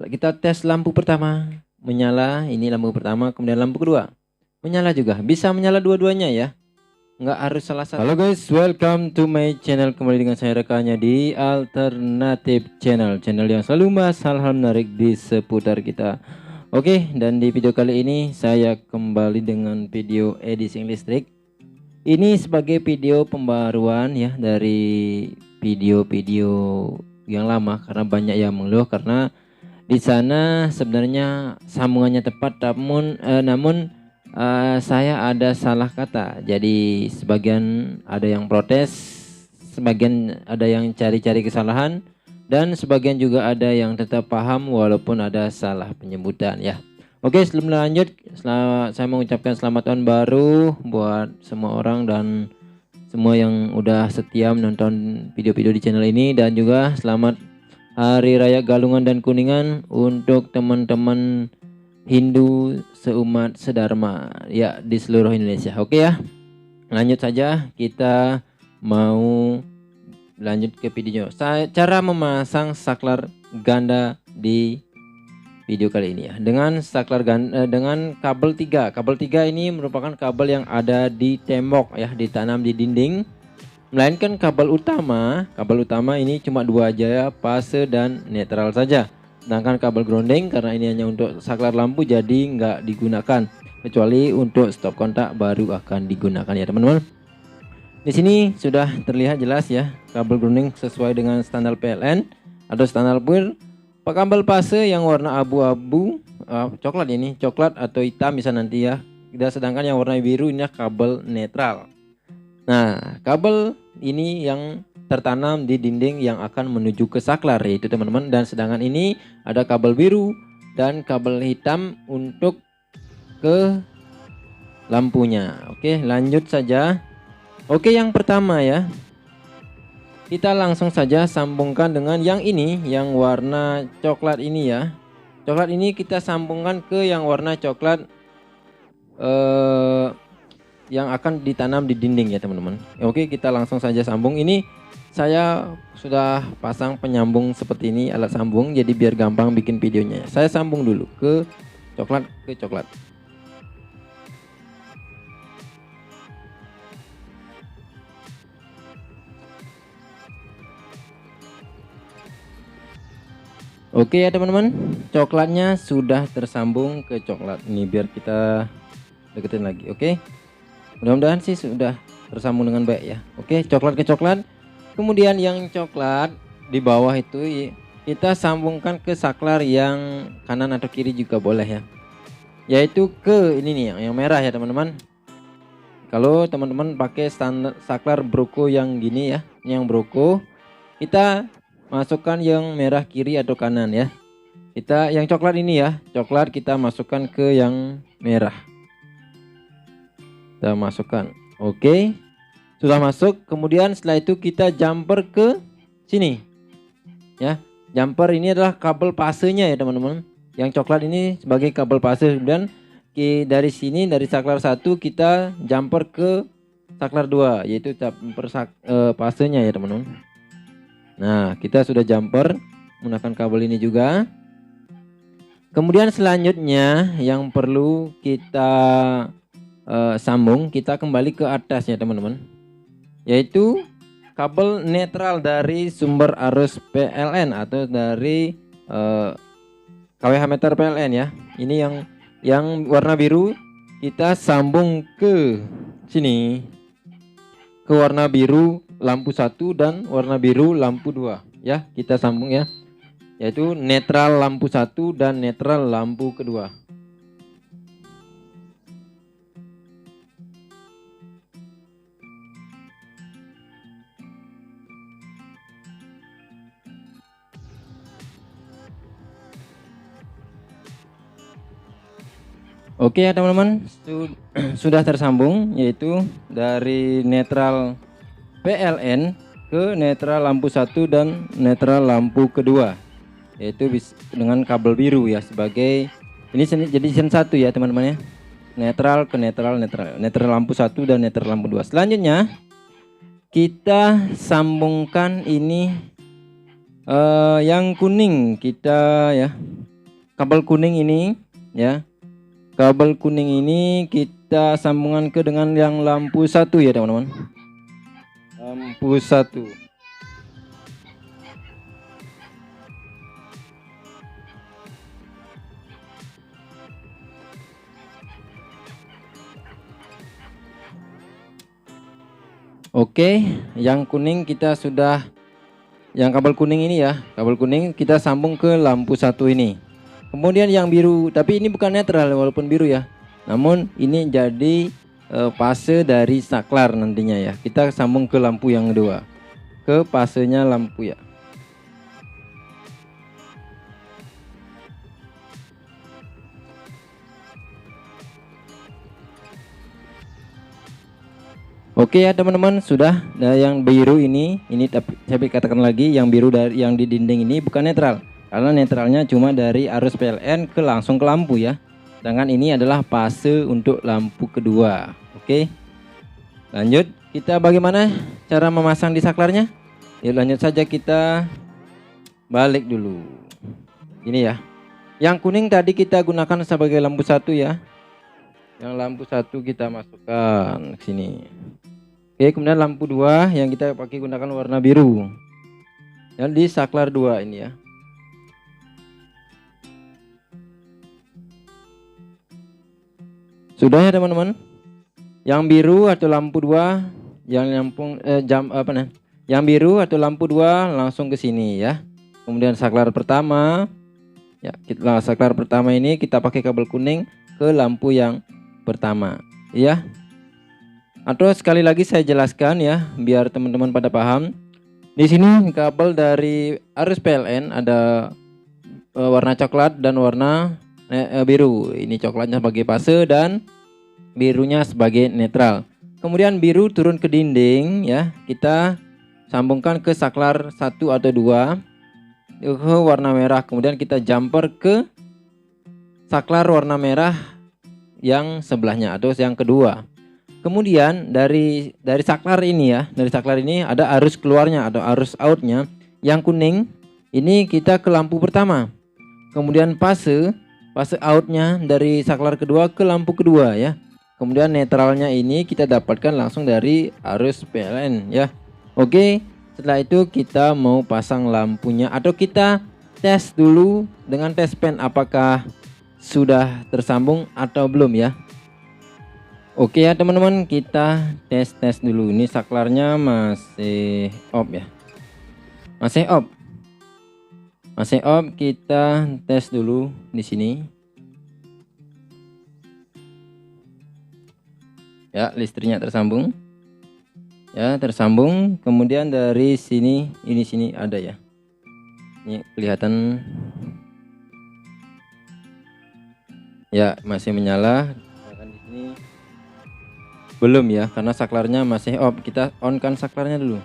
Kita tes lampu pertama menyala, ini lampu pertama, kemudian lampu kedua menyala juga, bisa menyala dua-duanya ya, nggak harus salah satu. Halo guys, welcome to my channel. Kembali dengan saya rekannya di Alternatif Channel yang selalu membahas hal-hal menarik di seputar kita. Oke, dan di video kali ini saya kembali dengan video edisi listrik. Ini sebagai video pembaruan ya dari video-video yang lama, karena banyak yang mengeluh karena di sana sebenarnya sambungannya tepat, namun saya ada salah kata. Jadi sebagian ada yang protes, sebagian ada yang cari-cari kesalahan, dan sebagian juga ada yang tetap paham walaupun ada salah penyebutan ya. Oke, sebelum lanjut, saya mengucapkan selamat tahun baru buat semua orang dan semua yang udah setia menonton video-video di channel ini, dan juga selamat Hari Raya Galungan dan Kuningan untuk teman-teman Hindu seumat sedharma ya di seluruh Indonesia. Oke ya, lanjut saja, kita mau lanjut ke videonya. Cara memasang saklar ganda di video kali ini ya, dengan saklar ganda dengan kabel 3. Kabel 3 ini merupakan kabel yang ada di tembok ya, ditanam di dinding. Melainkan kabel utama ini cuma 2 aja ya, fase dan netral saja. Sedangkan kabel grounding karena ini hanya untuk saklar lampu jadi nggak digunakan, kecuali untuk stop kontak baru akan digunakan ya teman-teman. Di sini sudah terlihat jelas ya, kabel grounding sesuai dengan standar PLN atau standar puir. Kabel fase yang warna abu-abu, coklat atau hitam bisa nanti ya. Sedangkan yang warna biru ini kabel netral. Nah, kabel ini yang tertanam di dinding yang akan menuju ke saklar yaitu teman-teman, dan sedangkan ini ada kabel biru dan kabel hitam untuk ke lampunya. Oke, lanjut saja. Oke, yang pertama ya, kita langsung saja sambungkan dengan yang ini, yang warna coklat ini ya. Coklat ini kita sambungkan ke yang warna coklat yang akan ditanam di dinding ya teman-teman. Oke, kita langsung saja sambung. Ini saya sudah pasang penyambung seperti ini, alat sambung, jadi biar gampang bikin videonya. Saya sambung dulu ke coklat. Oke ya teman-teman, coklatnya sudah tersambung ke coklat. Ini biar kita deketin lagi. Oke, mudah-mudahan sih sudah tersambung dengan baik ya. Oke, coklat ke coklat. Kemudian yang coklat di bawah itu kita sambungkan ke saklar yang kanan atau kiri juga boleh ya. Yaitu ke ini nih yang merah ya teman-teman. Kalau teman-teman pakai standar saklar broko yang gini ya, yang broko, kita masukkan yang merah kiri atau kanan ya. Kita yang coklat ini ya, coklat kita masukkan ke yang merah. Kita masukkan. Oke, sudah masuk. Kemudian setelah itu kita jumper ke sini ya. Jumper ini adalah kabel fasenya ya teman-teman. Yang coklat ini sebagai kabel fase. Kemudian dari sini, dari saklar 1 kita jumper ke saklar 2, yaitu jumper fasenya ya teman-teman. Nah, kita sudah jumper menggunakan kabel ini juga. Kemudian selanjutnya yang perlu kita sambung, kita kembali ke atas ya teman-teman, yaitu kabel netral dari sumber arus PLN atau dari kWh meter PLN ya. Ini yang warna biru kita sambung ke sini, ke warna biru lampu 1 dan warna biru lampu 2 ya, kita sambung ya, yaitu netral lampu 1 dan netral lampu kedua. Oke ya teman-teman, sudah tersambung, yaitu dari netral PLN ke netral lampu 1 dan netral lampu kedua, yaitu dengan kabel biru ya, sebagai ini jadi sen 1 ya teman-teman ya. Netral ke netral lampu 1 dan netral lampu 2. Selanjutnya kita sambungkan ini yang kuning kita ya. kabel kuning ini ya. Kabel kuning ini kita sambungan ke dengan yang lampu 1 ya teman-teman. Lampu 1. Oke, yang kuning kita sudah, yang kabel kuning ini ya, kabel kuning kita sambung ke lampu 1 ini. Kemudian yang biru, tapi ini bukan netral walaupun biru ya, namun ini jadi fase dari saklar nantinya ya. Kita sambung ke lampu yang kedua, ke fasenya lampu ya. Oke ya teman-teman, sudah. Nah, yang biru ini saya katakan lagi, yang biru dari yang di dinding ini bukan netral, karena netralnya cuma dari arus PLN ke langsung ke lampu ya. Sedangkan ini adalah fase untuk lampu kedua. Oke, lanjut, kita bagaimana cara memasang di saklarnya? Yuk lanjut saja, kita balik dulu. Ini ya, yang kuning tadi kita gunakan sebagai lampu 1 ya. Yang lampu 1 kita masukkan ke sini. Oke, kemudian lampu 2 yang kita pakai gunakan warna biru. Dan di saklar 2 ini ya. Sudah ya teman-teman. Yang biru atau lampu 2 yang yang biru atau lampu 2 langsung ke sini ya. Kemudian saklar pertama ya, saklar pertama ini kita pakai kabel kuning ke lampu yang pertama ya. Atau sekali lagi saya jelaskan ya, biar teman-teman pada paham. Di sini kabel dari arus PLN ada warna coklat dan warna biru. Ini coklatnya sebagai fase dan birunya sebagai netral. Kemudian biru turun ke dinding ya, kita sambungkan ke saklar 1 atau 2 ke warna merah. Kemudian kita jumper ke saklar warna merah yang sebelahnya atau yang kedua. Kemudian dari saklar ini ya, dari saklar ini ada arus keluarnya atau arus outnya. Yang kuning ini kita ke lampu pertama. Kemudian fase outnya dari saklar kedua ke lampu kedua ya. Kemudian netralnya ini kita dapatkan langsung dari arus PLN ya. Oke, setelah itu kita mau pasang lampunya atau kita tes dulu dengan tes pen apakah sudah tersambung atau belum ya. Oke ya teman-teman, kita tes dulu. Ini saklarnya masih off ya, masih off. Kita tes dulu di sini ya, listriknya tersambung ya, tersambung. Kemudian dari sini, ini sini ada ya, ini kelihatan ya, masih menyala. Di sini belum ya, karena saklarnya masih off. Kita on kan saklarnya dulu.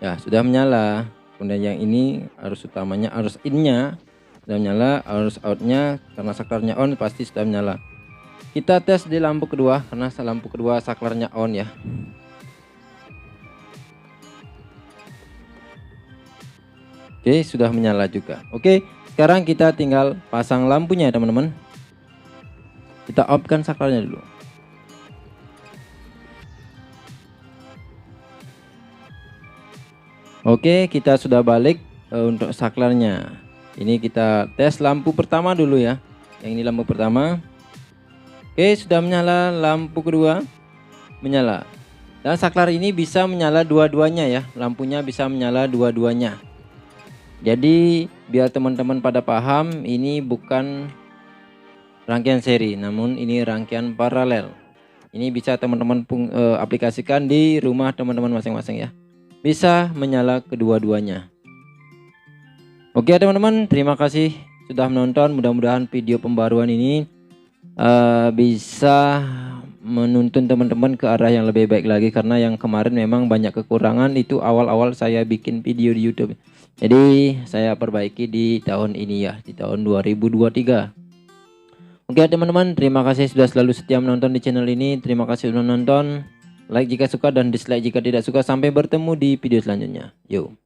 Ya, sudah menyala. Kemudian yang ini arus utamanya, arus innya sudah menyala, arus outnya karena saklarnya on pasti sudah menyala. Kita tes di lampu kedua karena lampu kedua saklarnya on ya. Oke, sudah menyala juga. Oke, sekarang kita tinggal pasang lampunya teman-teman. Kita off kan saklarnya dulu. Oke, kita sudah balik untuk saklarnya. Ini kita tes lampu pertama dulu ya. Yang ini lampu pertama. Oke, sudah menyala. Lampu kedua menyala. Dan saklar ini bisa menyala dua-duanya ya. Lampunya bisa menyala dua-duanya. Jadi biar teman-teman pada paham, ini bukan rangkaian seri, namun ini rangkaian paralel. Ini bisa teman-teman aplikasikan di rumah teman-teman masing-masing ya. Bisa menyala kedua-duanya. Oke teman-teman, terima kasih sudah menonton. Mudah-mudahan video pembaruan ini bisa menuntun teman-teman ke arah yang lebih baik lagi, karena yang kemarin memang banyak kekurangan. Itu awal-awal saya bikin video di YouTube. Jadi saya perbaiki di tahun ini ya, di tahun 2023. Oke teman-teman, terima kasih sudah selalu setia menonton di channel ini. Terima kasih sudah menonton. Like jika suka dan dislike jika tidak suka. Sampai bertemu di video selanjutnya. Yo.